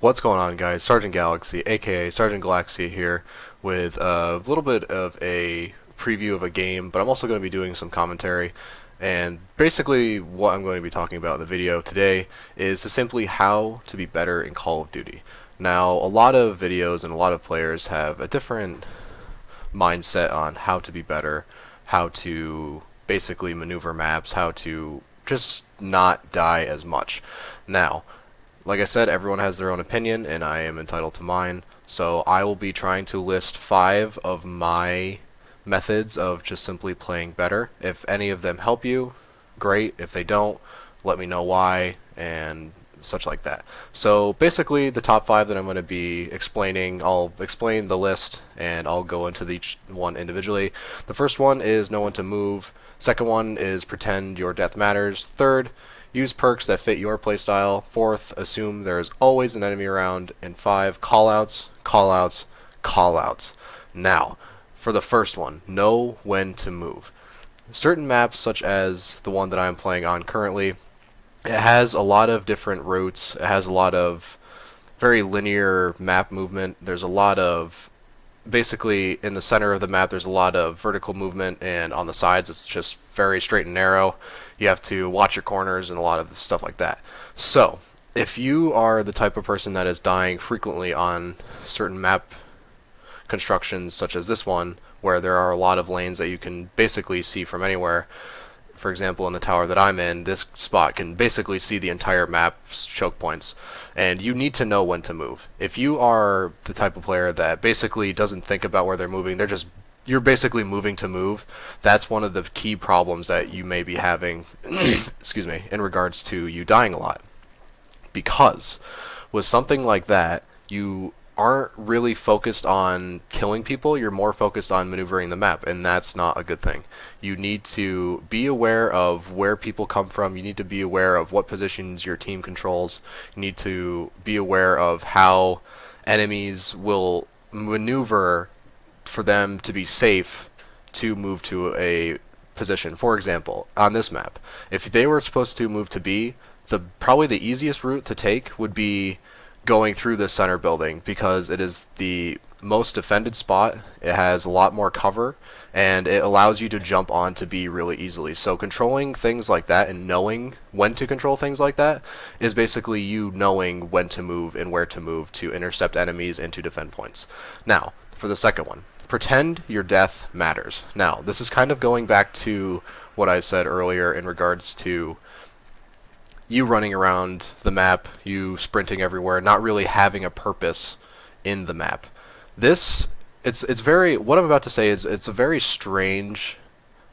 What's going on, guys? Sergeant Galaxy, aka Sergeant Galaxy here, with a little bit of a preview of a game, but I'm also going to be doing some commentary. And basically, what I'm going to be talking about in the video today is simply how to be better in Call of Duty. Now, a lot of videos and a lot of players have a different mindset on how to be better, how to basically maneuver maps, how to just not die as much. Now, like I said, everyone has their own opinion, and I am entitled to mine. So I will be trying to list 5 of my methods of just simply playing better. If any of them help you, great. If they don't, let me know why, and such like that. So basically, the top 5 that I'm going to be explaining, I'll explain the list, and I'll go into each one individually. The first one is know when to move. Second one is pretend your death matters. Third, use perks that fit your playstyle. Fourth, assume there is always an enemy around. And 5, callouts, callouts, callouts. Now, for the first one, know when to move. Certain maps, such as the one that I'm playing on currently, it has a lot of different routes. It has a lot of very linear map movement. There's a lot of, basically in the center of the map there's a lot of vertical movement, and on the sides it's just very straight and narrow. You have to watch your corners and a lot of stuff like that. So if you are the type of person that is dying frequently on certain map constructions such as this one, where there are a lot of lanes that you can basically see from anywhere, for example, in the tower that I'm in, this spot can basically see the entire map's choke points, and you need to know when to move. If you are the type of player that basically doesn't think about where they're moving, you're basically moving to move, that's one of the key problems that you may be having excuse me, in regards to you dying a lot. Because with something like that, you aren't really focused on killing people, you're more focused on maneuvering the map, and that's not a good thing. You need to be aware of where people come from, you need to be aware of what positions your team controls, you need to be aware of how enemies will maneuver for them to be safe to move to a position. For example, on this map, if they were supposed to move to B, probably the easiest route to take would be going through this center building, because it is the most defended spot, it has a lot more cover, and it allows you to jump onto B really easily. So controlling things like that and knowing when to control things like that is basically you knowing when to move and where to move to intercept enemies and to defend points. Now, for the second one, pretend your death matters. Now, this is kind of going back to what I said earlier in regards to you running around the map, you sprinting everywhere, not really having a purpose in the map. It's very, what I'm about to say is, it's a very strange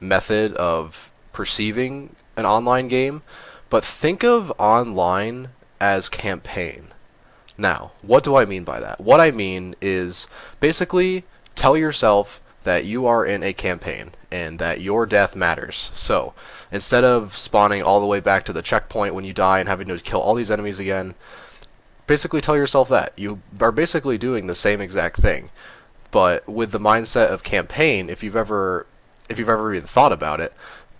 method of perceiving an online game, but think of online as campaign. Now, what do I mean by that? What I mean is basically tell yourself that you are in a campaign and that your death matters. So instead of spawning all the way back to the checkpoint when you die and having to kill all these enemies again, basically tell yourself that you are basically doing the same exact thing, but with the mindset of campaign. If you've ever even thought about it,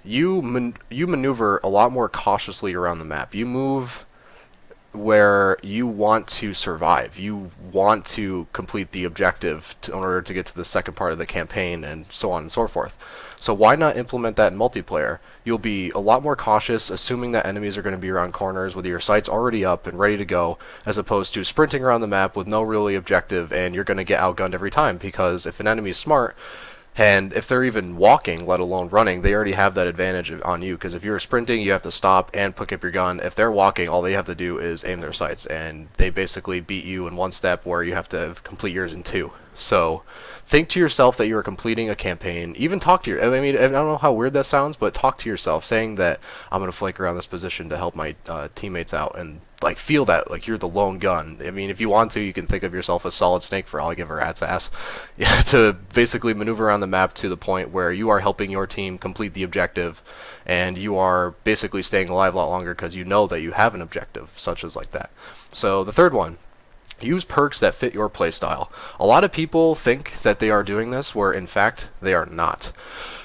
you maneuver a lot more cautiously around the map. You move where you want to survive. You want to complete the objective in order to get to the second part of the campaign, and so on and so forth. So why not implement that in multiplayer? You'll be a lot more cautious, assuming that enemies are going to be around corners with your sights already up and ready to go, as opposed to sprinting around the map with no really objective, and you're going to get outgunned every time, because if an enemy is smart, and if they're even walking, let alone running, they already have that advantage on you, because if you're sprinting, you have to stop and pick up your gun. If they're walking, all they have to do is aim their sights, and they basically beat you in one step where you have to complete yours in 2. So think to yourself that you are completing a campaign. Even talk to I mean, I don't know how weird that sounds, but talk to yourself, saying that I'm going to flank around this position to help my teammates out, and like feel that like you're the lone gun. I mean, if you want to, you can think of yourself as Solid Snake, for all I give a rat's ass. Yeah, to basically maneuver around the map to the point where you are helping your team complete the objective, and you are basically staying alive a lot longer because you know that you have an objective, such as like that. So the third one, use perks that fit your playstyle. A lot of people think that they are doing this, where in fact they are not.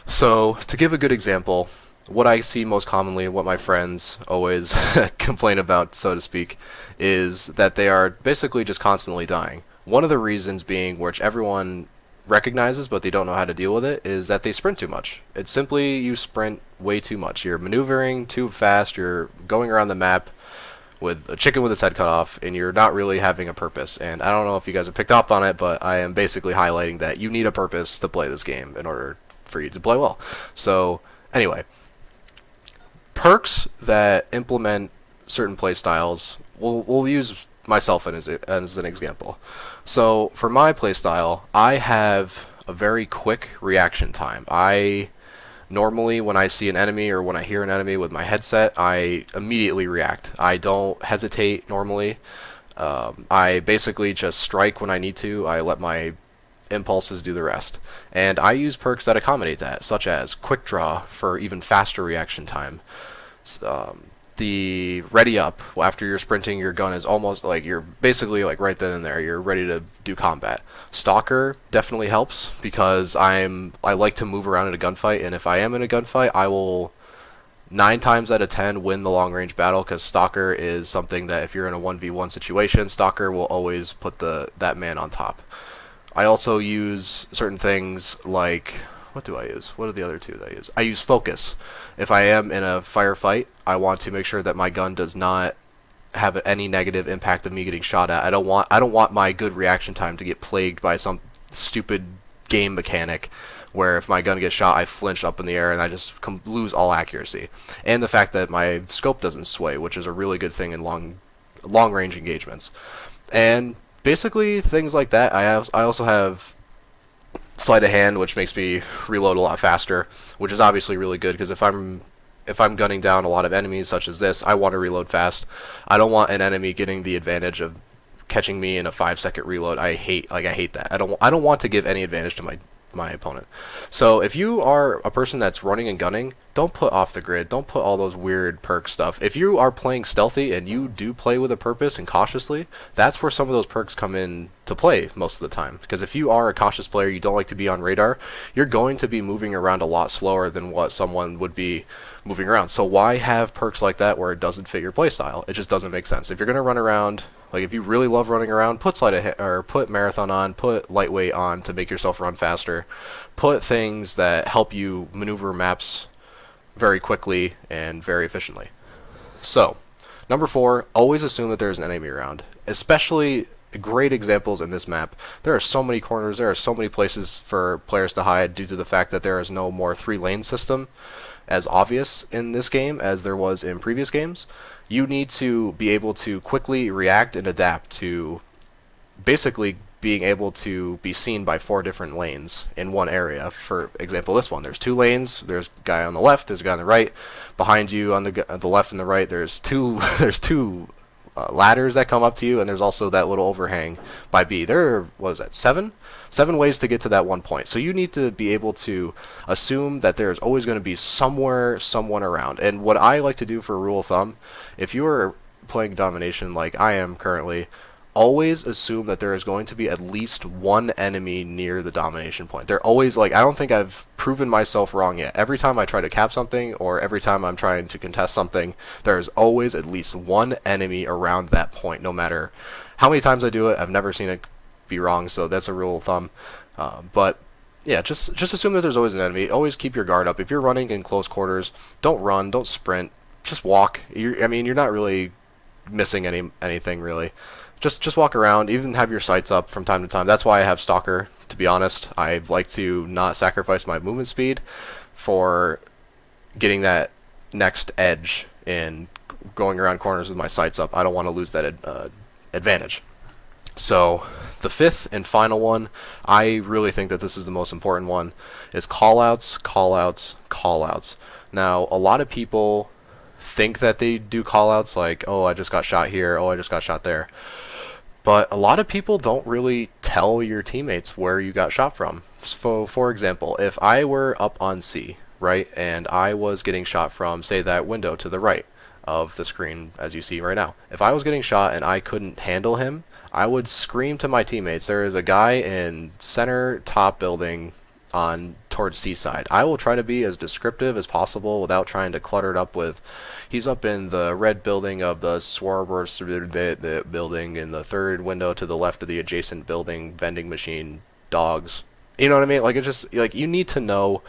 So to give a good example, what I see most commonly, what my friends always complain about, so to speak, is that they are basically just constantly dying. One of the reasons being, which everyone recognizes but they don't know how to deal with it, is that they sprint too much. It's simply you sprint way too much. You're maneuvering too fast, you're going around the map with a chicken with its head cut off, and you're not really having a purpose. And I don't know if you guys have picked up on it, but I am basically highlighting that you need a purpose to play this game in order for you to play well. So, anyway, perks that implement certain play styles, we'll use myself as an example. So for my playstyle, I have a very quick reaction time. I normally, when I see an enemy or when I hear an enemy with my headset, I immediately react. I don't hesitate normally. I basically just strike when I need to. I let my impulses do the rest. And I use perks that accommodate that, such as quick draw for even faster reaction time. The ready up after you're sprinting, your gun is almost like you're basically like right then and there. You're ready to do combat. Stalker definitely helps because I like to move around in a gunfight, and if I am in a gunfight, I will 9 times out of 10 win the long range battle because Stalker is something that if you're in a 1v1 situation, Stalker will always put that man on top. I also use certain things like, what do I use? What are the other two that I use? I use focus. If I am in a firefight, I want to make sure that my gun does not have any negative impact of me getting shot at. I don't want my good reaction time to get plagued by some stupid game mechanic where if my gun gets shot, I flinch up in the air and I just lose all accuracy. And the fact that my scope doesn't sway, which is a really good thing in long range engagements. And basically things like that. I also have sleight of hand, which makes me reload a lot faster, which is obviously really good because if I'm gunning down a lot of enemies such as this, I want to reload fast. I don't want an enemy getting the advantage of catching me in a 5-second reload. I hate that. I don't want to give any advantage to my opponent. So if you are a person that's running and gunning, don't put off the grid. Don't put all those weird perk stuff. If you are playing stealthy and you do play with a purpose and cautiously, that's where some of those perks come in to play most of the time. Because if you are a cautious player, you don't like to be on radar, you're going to be moving around a lot slower than what someone would be moving around. So why have perks like that where it doesn't fit your playstyle? It just doesn't make sense. If you're going to run around, like if you really love running around, put put marathon on, put lightweight on to make yourself run faster. Put things that help you maneuver maps very quickly and very efficiently. So, number 4, always assume that there's an enemy around. Especially great examples in this map. There are so many corners, there are so many places for players to hide due to the fact that there is no more 3-lane system as obvious in this game as there was in previous games. You need to be able to quickly react and adapt to basically being able to be seen by 4 different lanes in one area. For example, this one, there's 2 lanes. There's a guy on the left, there's a guy on the right. Behind you on the left and the right, there's two ladders that come up to you, and there's also that little overhang by B. There was that 7 ways to get to that one point. So you need to be able to assume that there's always going to be someone around. And what I like to do for a rule of thumb, if you are playing domination like I am currently, always assume that there is going to be at least one enemy near the domination point. They're always like, I don't think I've proven myself wrong yet. Every time I try to cap something or every time I'm trying to contest something, there is always at least one enemy around that point. No matter how many times I do it, I've never seen it be wrong, so that's a rule of thumb. But yeah, just assume that there's always an enemy. Always keep your guard up. If you're running in close quarters, don't run, don't sprint, just walk. You're not really missing anything really. Just walk around, even have your sights up from time to time. That's why I have Stalker, to be honest. I like to not sacrifice my movement speed for getting that next edge in going around corners with my sights up. I don't want to lose that advantage. So the 5th and final one, I really think that this is the most important one, is callouts, callouts, callouts. Now, a lot of people think that they do callouts like, oh, I just got shot here, oh, I just got shot there. But a lot of people don't really tell your teammates where you got shot from. So, for example, if I were up on C, right, and I was getting shot from, say, that window to the right of the screen, as you see right now. If I was getting shot and I couldn't handle him, I would scream to my teammates, there is a guy in center top building on towards Seaside. I will try to be as descriptive as possible without trying to clutter it up with, he's up in the red building of the Swarber's the building in the third window to the left of the adjacent building, vending machine, dogs. You know what I mean? Like, it's just, like, you need to know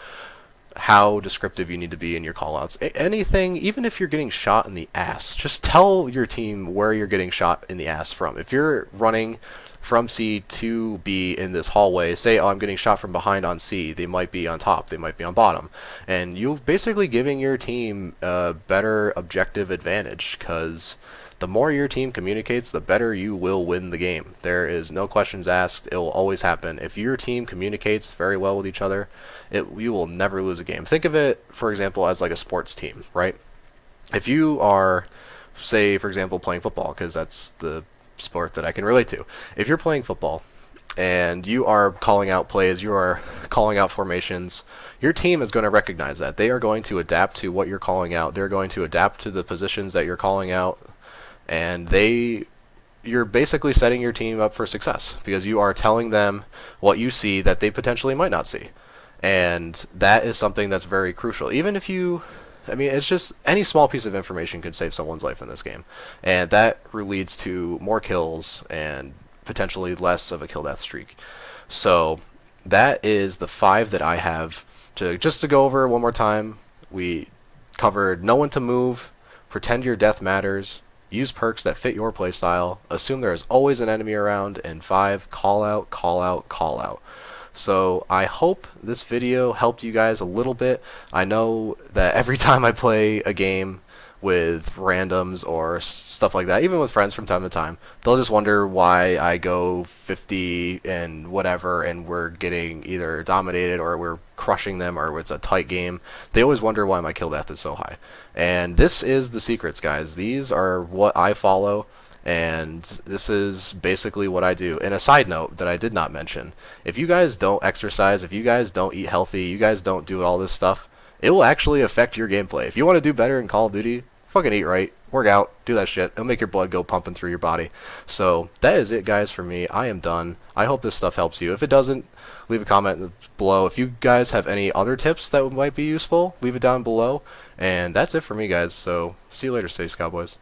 how descriptive you need to be in your callouts. Anything, even if you're getting shot in the ass, just tell your team where you're getting shot in the ass from. If you're running from C to B in this hallway, say, oh, I'm getting shot from behind on C, they might be on top, they might be on bottom. And you're basically giving your team a better objective advantage, because the more your team communicates, the better you will win the game. There is no questions asked. It will always happen. If your team communicates very well with each other, you will never lose a game. Think of it, for example, as like a sports team, right? If you are, say, for example, playing football, because that's the sport that I can relate to. If you're playing football and you are calling out plays, you are calling out formations, your team is going to recognize that. They are going to adapt to what you're calling out. They're going to adapt to the positions that you're calling out, and you're basically setting your team up for success because you are telling them what you see that they potentially might not see. And that is something that's very crucial. Even if it's just any small piece of information could save someone's life in this game. And that leads to more kills and potentially less of a kill death streak. So that is the 5 that I have. Just to go over one more time, we covered know when to move, pretend your death matters, use perks that fit your playstyle, assume there is always an enemy around, and 5, call out, call out, call out. So I hope this video helped you guys a little bit. I know that every time I play a game with randoms or stuff like that, even with friends from time to time, they'll just wonder why I go 50 and whatever and we're getting either dominated or we're crushing them or it's a tight game. They always wonder why my kill death is so high. And this is the secrets, guys. These are what I follow, and this is basically what I do. And a side note that I did not mention, if you guys don't exercise, if you guys don't eat healthy, you guys don't do all this stuff, it will actually affect your gameplay. If you want to do better in Call of Duty, fucking eat right, work out, do that shit. It'll make your blood go pumping through your body. So that is it, guys, for me. I am done. I hope this stuff helps you. If it doesn't, leave a comment below. If you guys have any other tips that might be useful, leave it down below. And that's it for me, guys. So see you later, Space Cowboys.